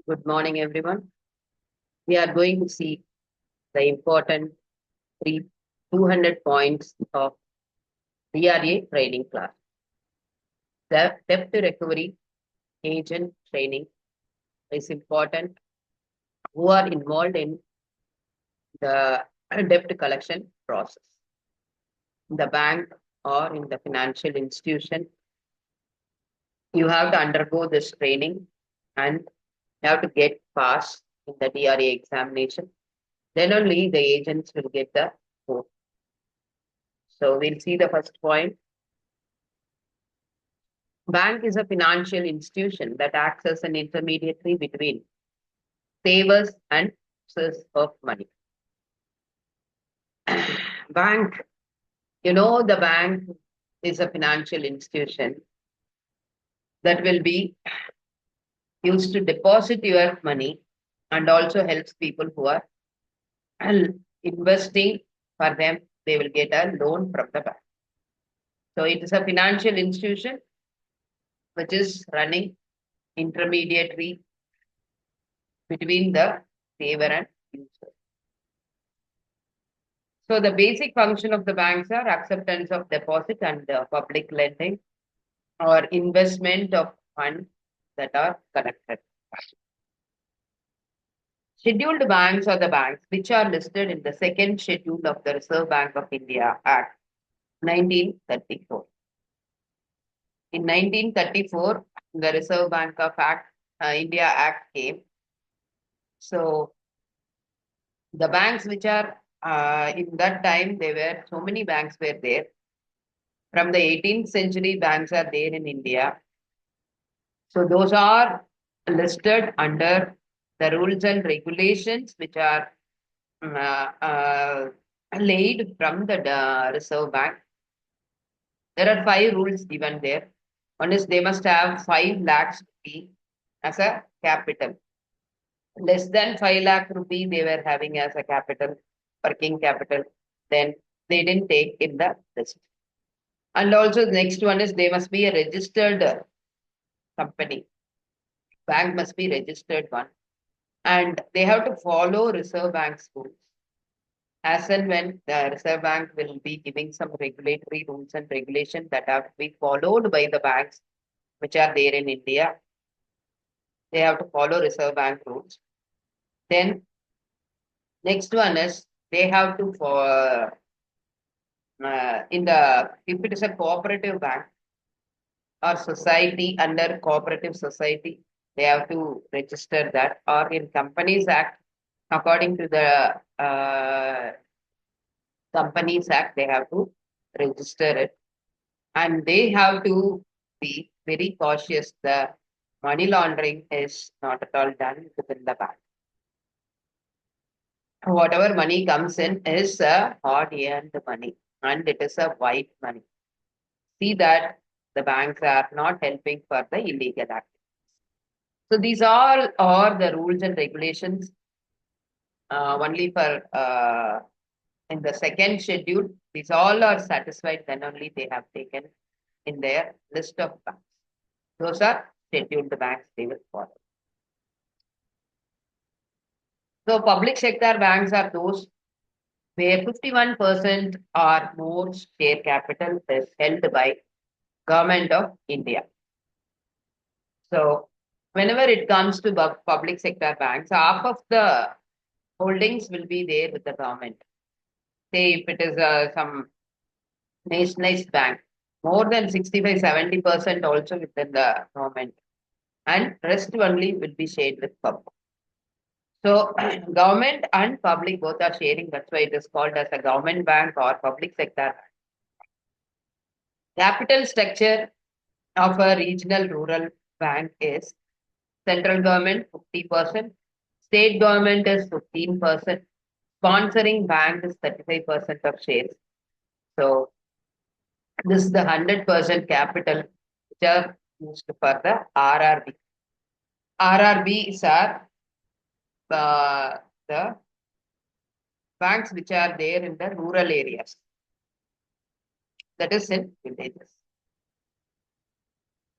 Good morning, everyone. We are going to see the important three 200 points of DRA training class. The debt recovery agent training is important who are involved in the debt collection process. In the bank or in the financial institution, you have to undergo this training and you have to get passed in the DRA examination. Then only the agents will get the vote. So we'll see the first point. Bank is a financial institution that acts as an intermediary between savers and users of money. Bank, the bank is a financial institution that will be used to deposit your money and also helps people who are investing for them. They will get a loan from the bank. So it is a financial institution which is running intermediary between the saver and user. So the basic function of the banks are acceptance of deposit and public lending or investment of funds that are collected. Scheduled banks are the banks which are listed in the second schedule of the Reserve Bank of India Act 1934. In 1934, the Reserve Bank of India Act came. So the banks which are in that time, there were so many banks were there. From the 18th century, banks are there in India. So those are listed under the rules and regulations which are uh, uh, laid from the Reserve Bank. There are 5 rules given there. One is they must have 5 lakhs rupee as a capital. Less than 5 lakh rupee they were having as a capital, working capital. Then they didn't take in the list. And also the next one is they must be a registered company. Bank must be registered one. And they have to follow Reserve Bank rules. As and when the Reserve Bank will be giving some regulatory rules and regulations that have to be followed by the banks which are there in India, they have to follow Reserve Bank rules. Then next one is they have to if it is a cooperative bank or society under cooperative society, they have to register that, or in Companies Act, according to the Companies Act, they have to register it. And they have to be very cautious. The money laundering is not at all done within the bank. Whatever money comes in is a hard earned money and it is a white money. See that the banks are not helping for the illegal activities. So these all are the rules and regulations only for in the second schedule. These all are satisfied, then only they have taken in their list of banks. Those are scheduled banks they will follow. So public sector banks are those where 51% or more share capital is held by Government of India. So whenever it comes to public sector banks, half of the holdings will be there with the government. Say if it is some nationalized bank, more than 65-70% also within the government, and rest only will be shared with public. So government and public both are sharing. That's why it is called as a government bank or public sector bank. Capital structure of a regional rural bank is central government 50%, state government is 15%, sponsoring bank is 35% of shares. So this is the 100% capital which are used for the RRB. RRBs are the banks which are there in the rural areas. That is in villages.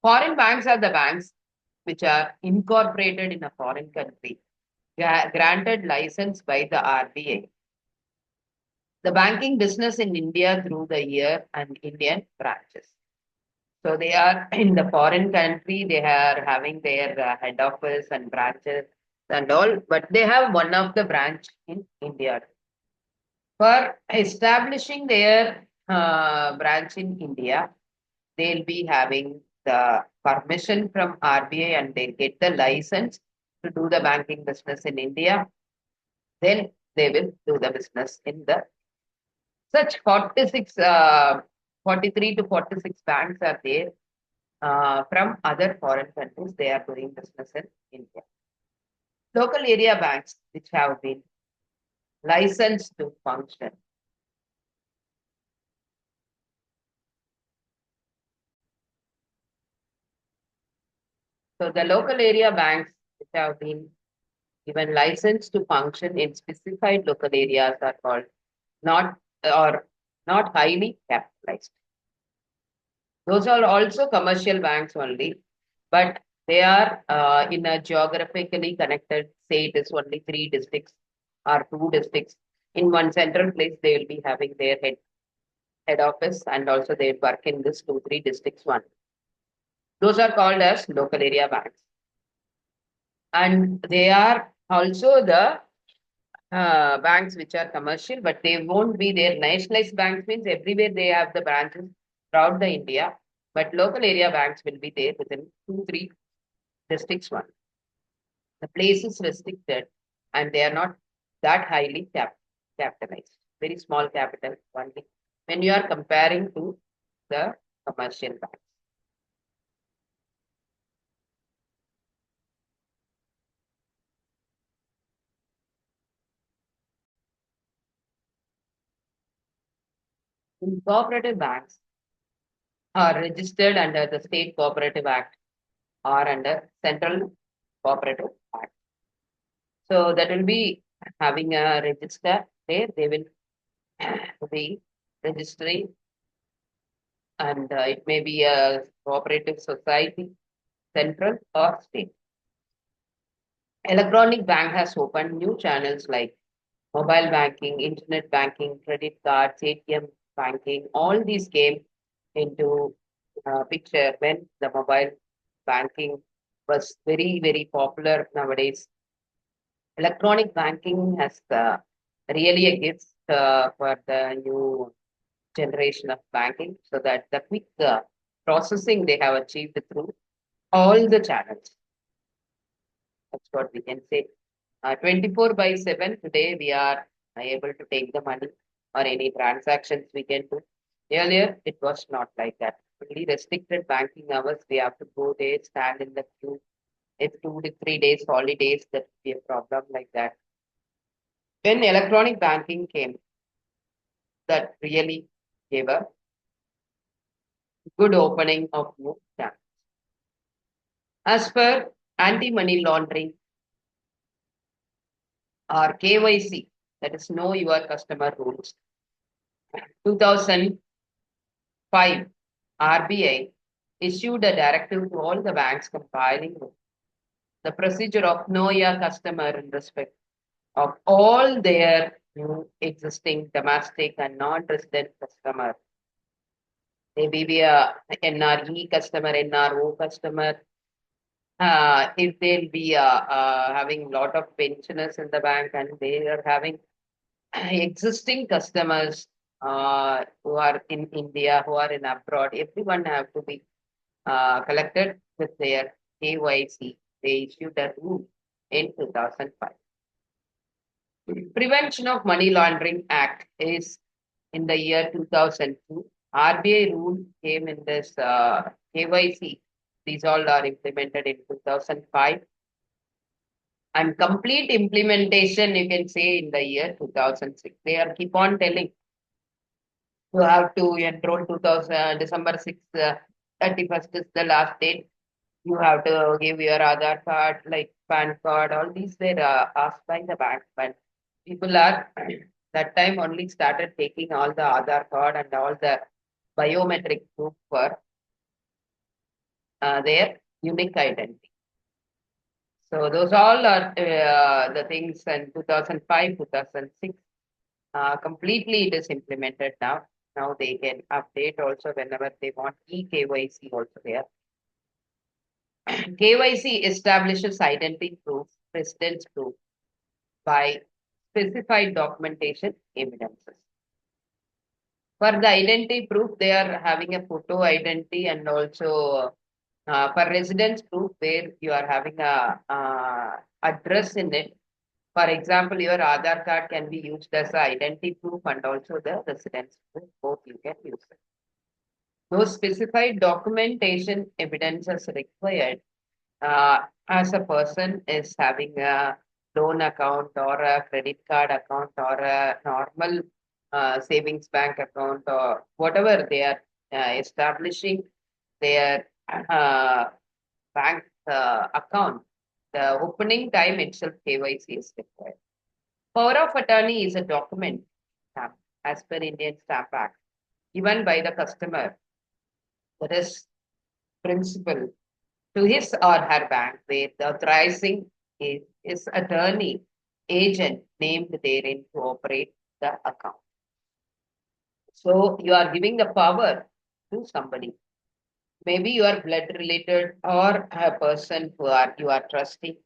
Foreign banks are the banks which are incorporated in a foreign country, granted license by the RBI. The banking business in India through the year and Indian branches. So they are in the foreign country, they are having their head office and branches and all, but they have one of the branch in India. For establishing their branch in India, they'll be having the permission from RBI and they'll get the license to do the banking business in India. Then they will do the business in the such 46, 43 to 46 banks are there from other foreign countries. They are doing business in India. Local area banks, which have been licensed to function. So the local area banks, which have been given license to function in specified local areas, are called not or not highly capitalized. Those are also commercial banks only, but they are in a geographically connected, say it is only three districts or two districts. In one central place, they will be having their head office and also they work in this two, three districts one. Those are called as local area banks. And they are also the banks which are commercial, but they won't be there. Nationalized banks means everywhere they have the branches throughout the India, but local area banks will be there within two, three districts one. The place is restricted and they are not that highly capitalized. Very small capital only when you are comparing to the commercial banks. In cooperative banks are registered under the State Cooperative Act or under Central Cooperative Act. So that will be having a register there. They will be registering and it may be a cooperative society, central or state. Electronic bank has opened new channels like mobile banking, internet banking, credit cards, ATM banking. All these came into picture when the mobile banking was very, very popular nowadays. Electronic banking has really a gift for the new generation of banking so that the quick processing they have achieved through all the channels. That's what we can say. 24 by 7 today we are able to take the money or any transactions we can do. Earlier it was not like that. Only restricted banking hours we have to go there, stand in the queue. If 2 to 3 days holidays, that would be a problem like that. When electronic banking came, that really gave a good opening of new channels. As per anti-money laundering or KYC, that is know your customer rules. 2005, RBI issued a directive to all the banks compiling the procedure of know your customer in respect of all their new existing domestic and non-resident customers. They may be a NRE customer, NRO customer. If they'll be having a lot of pensioners in the bank and they are having existing customers who are in India, who are in abroad, everyone have to be collected with their KYC. They issued a rule in 2005. Prevention of Money Laundering Act is in the year 2002. RBI rule came in this KYC. These all are implemented in 2005. And complete implementation, you can say, in the year 2006. They are keep on telling you have to enroll 2000, December 6th, 31st is the last date. You have to give your Aadhaar card, like PAN card, all these were asked by the bank. But people are that time only started taking all the Aadhaar card and all the biometric proof for their unique identity. So those all are the things in 2005, 2006. Completely it is implemented now. Now they can update also whenever they want e-KYC also there. KYC establishes identity proof, residence proof by specified documentation evidences. For the identity proof, they are having a photo identity and also for residence proof where you are having a address in it. For example, your Aadhaar card can be used as a identity proof and also the residence proof. Both you can use it. Those specified documentation evidences required as a person is having a loan account or a credit card account or a normal savings bank account or whatever they are establishing their bank account, the opening time itself KYC is required. Power of attorney is a document stamp as per Indian Stamp Act given by the customer, that is principal, to his or her bank where the authorizing is attorney agent named therein to operate the account. So you are giving the power to somebody. Maybe you are blood related or a person who are you are trusting.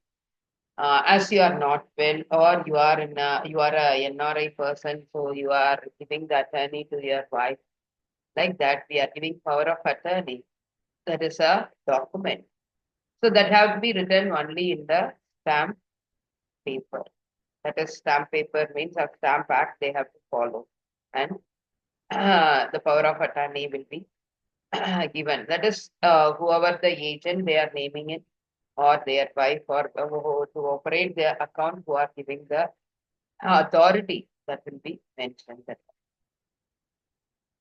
As you are not well, or you are a NRI person, so you are giving the attorney to your wife. Like that, we are giving power of attorney. That is a document. So that have to be written only in the stamp paper. That is stamp paper means a stamp act they have to follow. And the power of attorney will be given. That is whoever the agent they are naming it or their wife or to operate their account who are giving the authority that will be mentioned.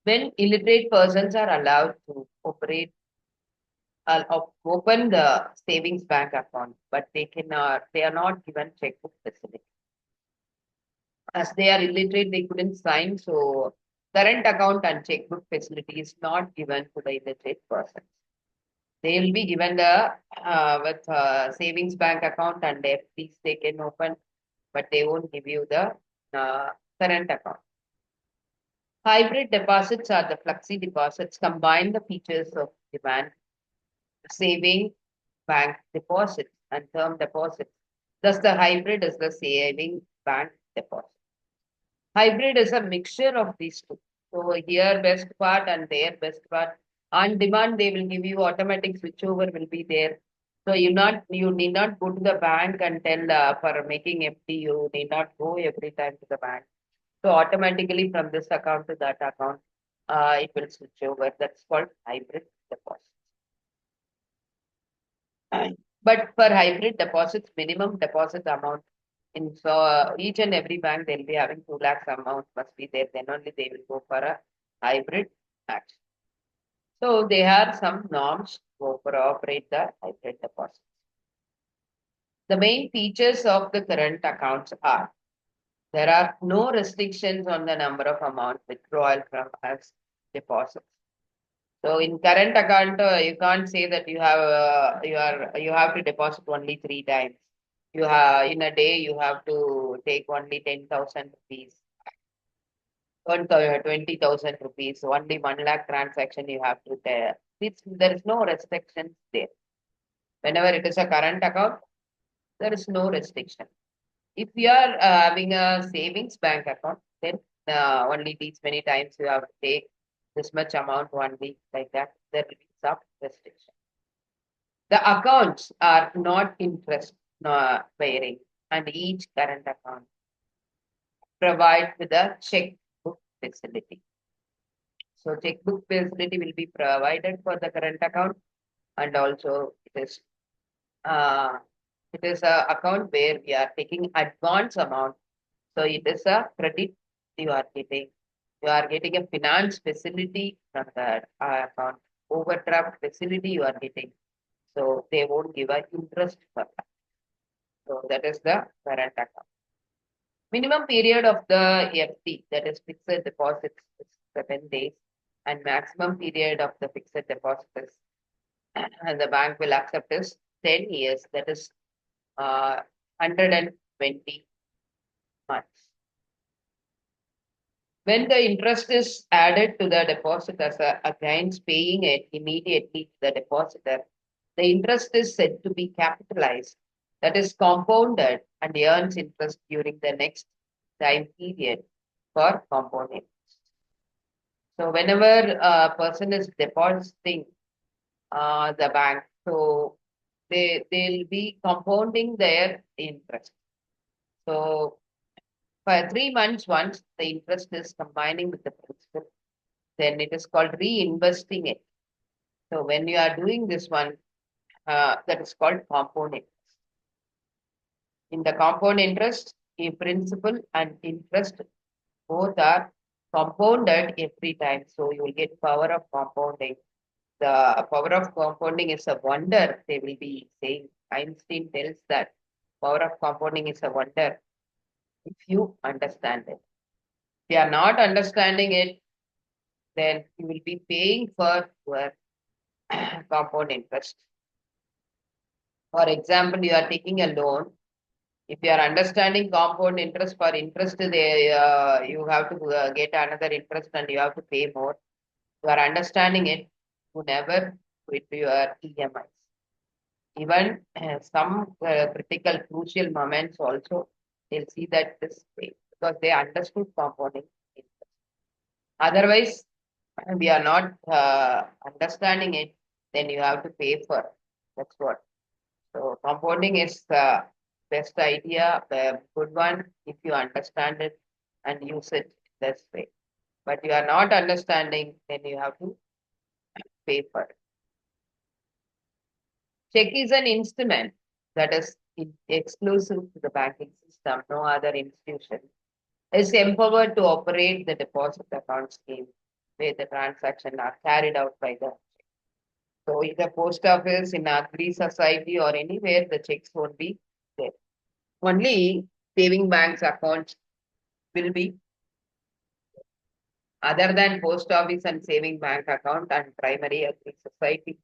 When illiterate persons are allowed to operate open the savings bank account, but they are not given checkbook facility. As they are illiterate, they couldn't sign, so current account and checkbook facility is not given to the illiterate persons. They will be given the with savings bank account and FDs they can open, but they won't give you the current account. Hybrid deposits are the flexi deposits combine the features of demand saving bank deposits and term deposits. Thus, the hybrid is the saving bank deposit. Hybrid is a mixture of these two. So here best part and there best part. On demand, they will give you automatic switchover will be there. So you need not go to the bank and tell for making FD, you need not go every time to the bank. So automatically from this account to that account, it will switch over. That's called hybrid deposit. But for hybrid deposits, minimum deposit amount in so each and every bank they'll be having 2 lakhs amount must be there. Then only they will go for a hybrid action. So they have some norms to operate the hybrid deposits. The main features of the current accounts are there are no restrictions on the number of amount withdrawal from as deposits. So in current account, you can't say that you have to deposit only 3 times. You have in a day you have to take only 10,000 rupees, 20,000 rupees. Only 1 lakh transaction you have to there. There is no restrictions there. Whenever it is a current account, there is no restriction. If you are having a savings bank account, then only these many times you have to take this much amount 1 week like that. There will be some restriction. The accounts are not interest bearing, and each current account provides with a checkbook facility. So checkbook facility will be provided for the current account, and also uh, it is a account where we are taking advance amount. So it is a credit you are getting. You are getting a finance facility from the account. Overdraft facility you are getting. So they won't give an interest for that. So that is the current account. Minimum period of the FD, that is fixed deposits, is 7 days, and maximum period of the fixed deposit is, and the bank will accept is 10 years. That is 120 months. When the interest is added to the depositor against paying it immediately to the depositor, the interest is said to be capitalized, that is compounded and earns interest during the next time period for compounding. So whenever a person is depositing the bank, so they'll be compounding their interest. So for 3 months once the interest is combining with the principal, then it is called reinvesting it. So when you are doing this one, that is called compound interest. In the compound interest, a principal and interest both are compounded every time. So you will get power of compounding. The power of compounding is a wonder, they will be saying. Einstein tells that power of compounding is a wonder if you understand it. If you are not understanding it, then you will be paying for your compound interest. For example, you are taking a loan. If you are understanding compound interest, for interest, you have to get another interest and you have to pay more. You are understanding it, you never quit your EMIs. Even some critical, crucial moments also, they'll see that this way because they understood compounding interest. Otherwise, we are not understanding it, then you have to pay for it. That's what. So compounding is the best idea, the good one, if you understand it and use it this way. But you are not understanding, then you have to pay for it. Check is an instrument that is exclusive to the banking system. No other institution is empowered to operate the deposit account scheme where the transactions are carried out by the so in the post office, in agri society or anywhere, the checks won't be there. Only saving banks accounts will be other than post office and saving bank account and primary agri society.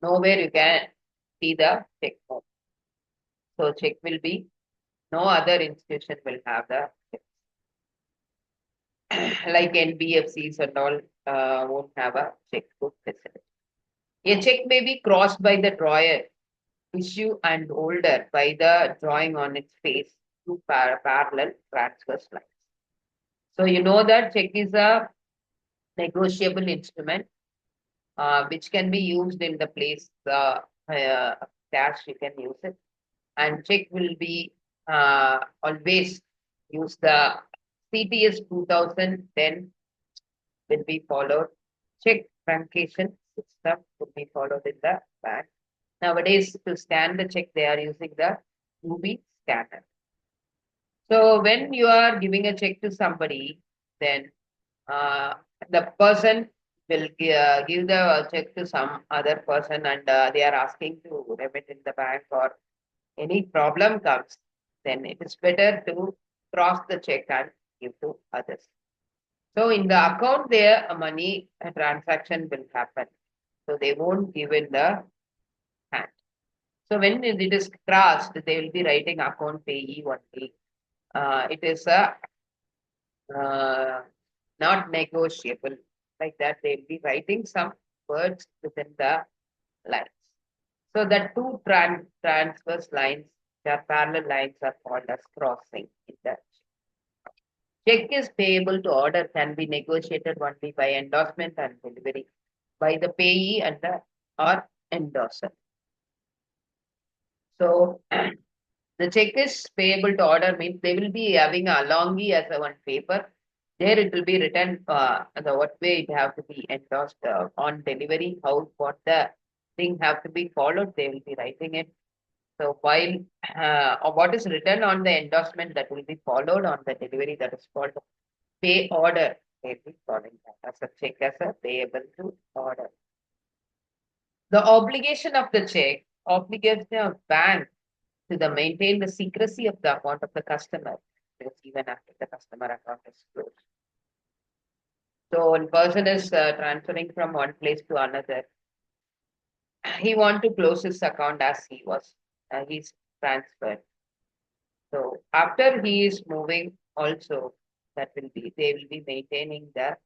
Nowhere you can see the check form. So check will be no other institution will have the like NBFCs and all won't have a checkbook facility. A check may be crossed by the drawer, issue and holder by the drawing on its face two parallel transverse lines. So you know that check is a negotiable instrument which can be used in the place cash you can use it and check will be always use the CTS 2010 will be followed. Check truncation system will be followed in the bank. Nowadays, to scan the check, they are using the UV scanner. So when you are giving a check to somebody, then uh, the person will give the check to some other person and they are asking to remit in the bank or any problem comes, then it is better to cross the check and give to others. So in the account there, a money transaction will happen. So they won't give in the hand. So when it is crossed, they will be writing account payee only. It is a uh, not negotiable. Like that, they'll be writing some words within the lines. So the two transverse lines, the parallel lines are called as crossing in that. Check is payable to order can be negotiated only by endorsement and delivery by the payee and the or endorser. So the check is payable to order means they will be having a longy as a one paper. There it will be written the what way it have to be endorsed on delivery, how what the thing have to be followed. They will be writing it. So while what is written on the endorsement that will be followed on the delivery that is called pay order. They will be following that as a check as a payable to order. The obligation of the check, obligation of bank to the maintain the secrecy of the account of the customer, even after the customer account is closed. So one person is transferring from one place to another. He want to close his account as he was. He's transferred. So after he is moving also, that will be they will be maintaining the